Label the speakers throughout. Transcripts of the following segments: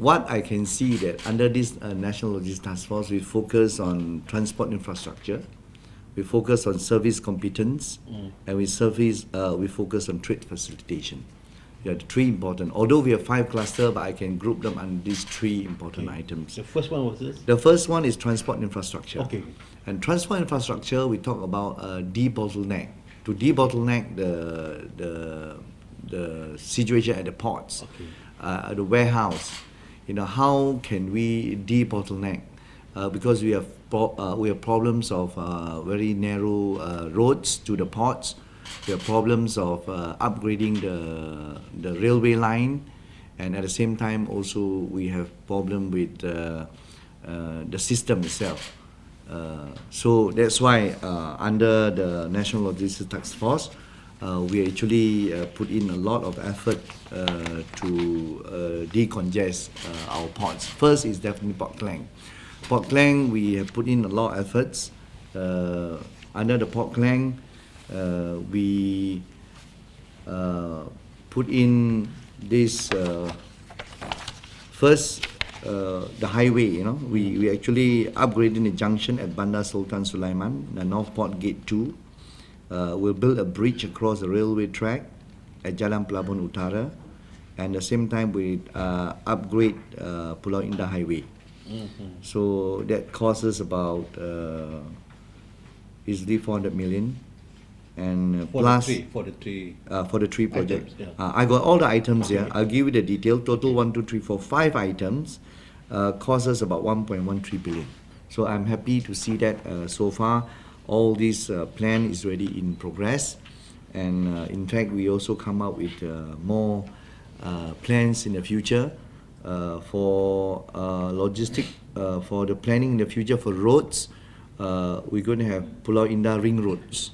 Speaker 1: what I can see that under this National Logistics Task Force, we focus on transport infrastructure, we focus on service competence, and we focus on trade facilitation. Yeah, the three important. Although we have 5 clusters, but I can group them under these 3 important items.
Speaker 2: The first one was this?
Speaker 1: The first one is transport infrastructure.
Speaker 2: Okay.
Speaker 1: And transport infrastructure, we talk about debottleneck. To debottleneck the situation at the ports, at the warehouse. How can we debottleneck? Because we have problems of very narrow roads to the ports. We have problems of upgrading the railway line, and at the same time also we have problem with the system itself. So that's why under the National Logistics Task Force, we actually put in a lot of effort to decongest our ports. First is definitely Port Klang. Port Klang, we have put in a lot of efforts. Under the Port Klang, we put in this first the highway. We actually upgrading the junction at Bandar Sultan Sulaiman, the North Port Gate 2. We'll build a bridge across the railway track at Jalan Pelabuhan Utara, and at the same time we upgrade Pulau Indah Highway. So that costs us about easily 400 million. And
Speaker 2: for
Speaker 1: plus
Speaker 2: the three
Speaker 1: projects.
Speaker 2: Items,
Speaker 1: I got all the items here. I'll give you the detail. Total 1, 2, 3, 4, 5 items cost us about 1.13 billion. So I'm happy to see that so far all this plan is already in progress, and in fact we also come up with more plans in the future for logistic, for the planning in the future for roads. We're going to have Pulau Indah ring roads.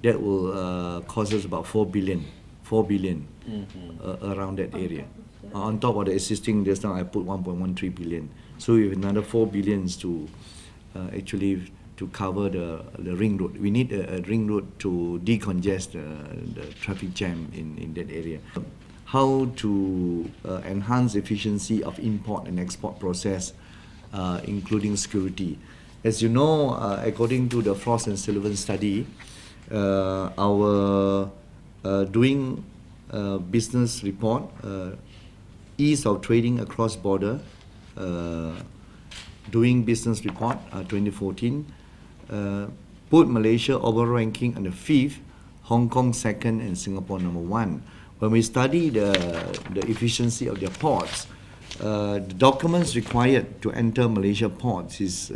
Speaker 1: That will cost us about 4 billion around that area. On top of the existing, just now I put 1.13 billion. So we have another 4 billions to actually to cover the ring road. We need a ring road to decongest the traffic jam in that area. How to enhance efficiency of import and export process, including security. As you know, according to the Frost and Sullivan study, our doing business report, ease of trading across border, doing business report 2014, put Malaysia overall ranking on the 5th, Hong Kong 2nd, and Singapore number 1. When we study the efficiency of their ports, the documents required to enter Malaysia ports is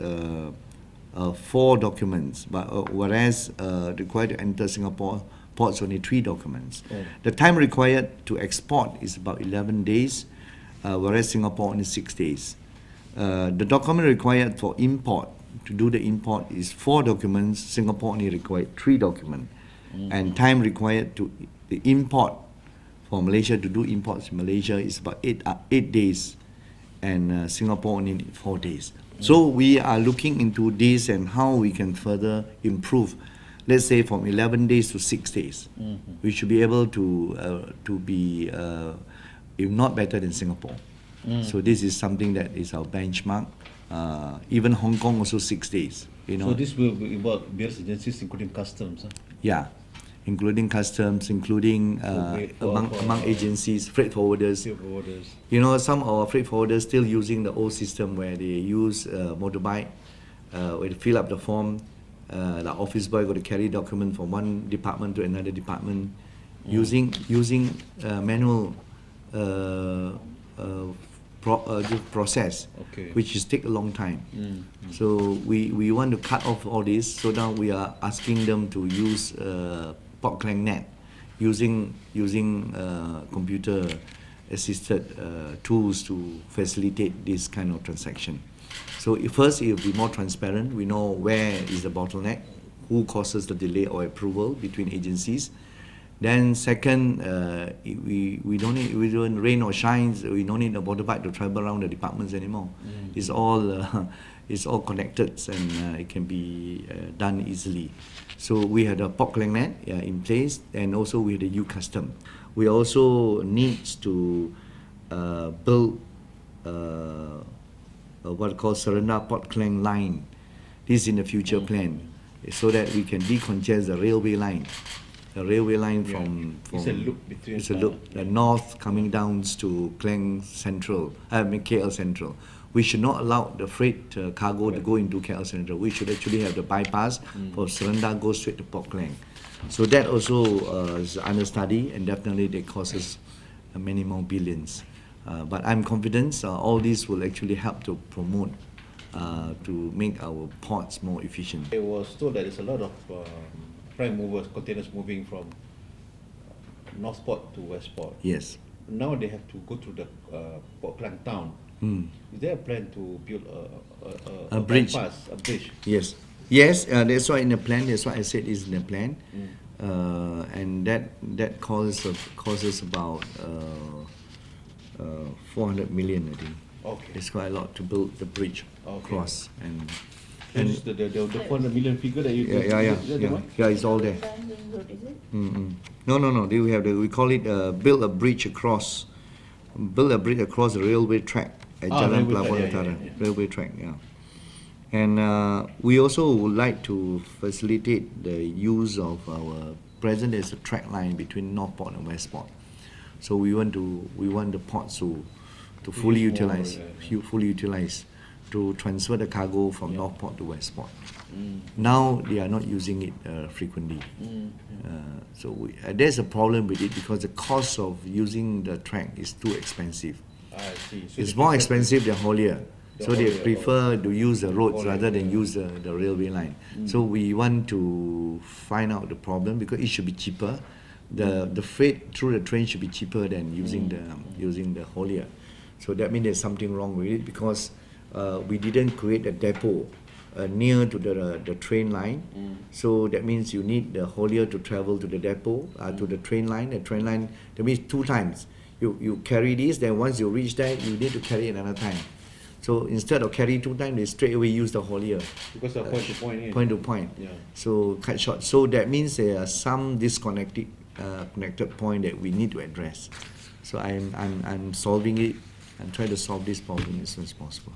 Speaker 1: 4 documents, but whereas required to enter Singapore ports only 3 documents. The time required to export is about 11 days, whereas Singapore only 6 days. The document required for import, to do the import, is 4 documents. Singapore only required 3 documents. And time required to import for Malaysia, to do imports in Malaysia, is about 8 days, and Singapore only 4 days. So we are looking into this and how we can further improve. Let's say from 11 days to 6 days. We should be able to be, if not better than Singapore. So this is something that is our benchmark. Even Hong Kong also 6 days.
Speaker 2: So this will involve various agencies, including customs. Huh?
Speaker 1: Yeah, including customs, including among agencies, freight forwarders. Some of our freight forwarders still using the old system where they use motorbike, where they fill up the form. The office boy got to carry document from one department to another department, using manual process, which is take a long time. So we want to cut off all this. So now we are asking them to use Port Klang Net, using computer assisted tools to facilitate this kind of transaction. So first, it will be more transparent. We know where is the bottleneck, who causes the delay or approval between agencies. Then second, we don't need, we don't rain or shines, we don't need a motorbike to travel around the departments anymore. It's all connected, and it can be done easily. So we had a Port Klang Net in place, and also we had a U custom. We also need to build what called Serenda Port Klang line. This is in the future plan, so that we can decongest the railway line. The railway line from
Speaker 2: It's a loop between.
Speaker 1: it's a loop. The north coming down to Klang Central, KL Central. We should not allow the freight cargo to go into KL Central. We should actually have the bypass for Serenda go straight to Port Klang. So that also is under study, and definitely they cost us many more billions. But I'm confident all these will actually help to promote, to make our ports more efficient.
Speaker 2: I was told that there's a lot of prime movers, containers moving from North Port to West Port.
Speaker 1: Yes.
Speaker 2: Now they have to go through the Port Klang town. Is there a plan to build
Speaker 1: A bridge.
Speaker 2: bypass, a bridge?
Speaker 1: Yes. Yes, that's why in the plan. That's why I said is in the plan, and that causes about 400 million, I think.
Speaker 2: Okay.
Speaker 1: It's quite a lot to build the bridge across, and
Speaker 2: This is the 400 million figure that you.
Speaker 1: yeah, it's all there. No. We call it build a bridge across the railway track at Jalan
Speaker 2: railway
Speaker 1: Pelabuhan
Speaker 2: track,
Speaker 1: Utara.
Speaker 2: yeah.
Speaker 1: Railway track, yeah. And we also would like to facilitate the use of our present. There's a track line between North Port and West Port, so we want the ports to fully
Speaker 2: use more,
Speaker 1: utilize to transfer the cargo from North Port to West Port. Now they are not using it frequently. So there's a problem with it because the cost of using the track is too expensive.
Speaker 2: I see. So
Speaker 1: It's
Speaker 2: they
Speaker 1: more
Speaker 2: prefer
Speaker 1: expensive than haulier.
Speaker 2: The
Speaker 1: So they
Speaker 2: haulier,
Speaker 1: prefer to use the roads
Speaker 2: haulier,
Speaker 1: rather than
Speaker 2: yeah.
Speaker 1: use the railway line. So we want to find out the problem because it should be cheaper. The freight through the train should be cheaper than using the haulier. So that means there's something wrong with it because we didn't create a depot near to the train line. So that means you need the haulier to travel to the depot, to the train line. The train line, that means 2 times. You carry this, then once you reach there, you need to carry it another time. So instead of carry 2 times, they straight away use the haulier.
Speaker 2: Because of point to point. Yeah.
Speaker 1: Point to point.
Speaker 2: Yeah.
Speaker 1: So cut short. So that means there are some connected point that we need to address. So I'm solving it and try to solve this problem as soon as possible.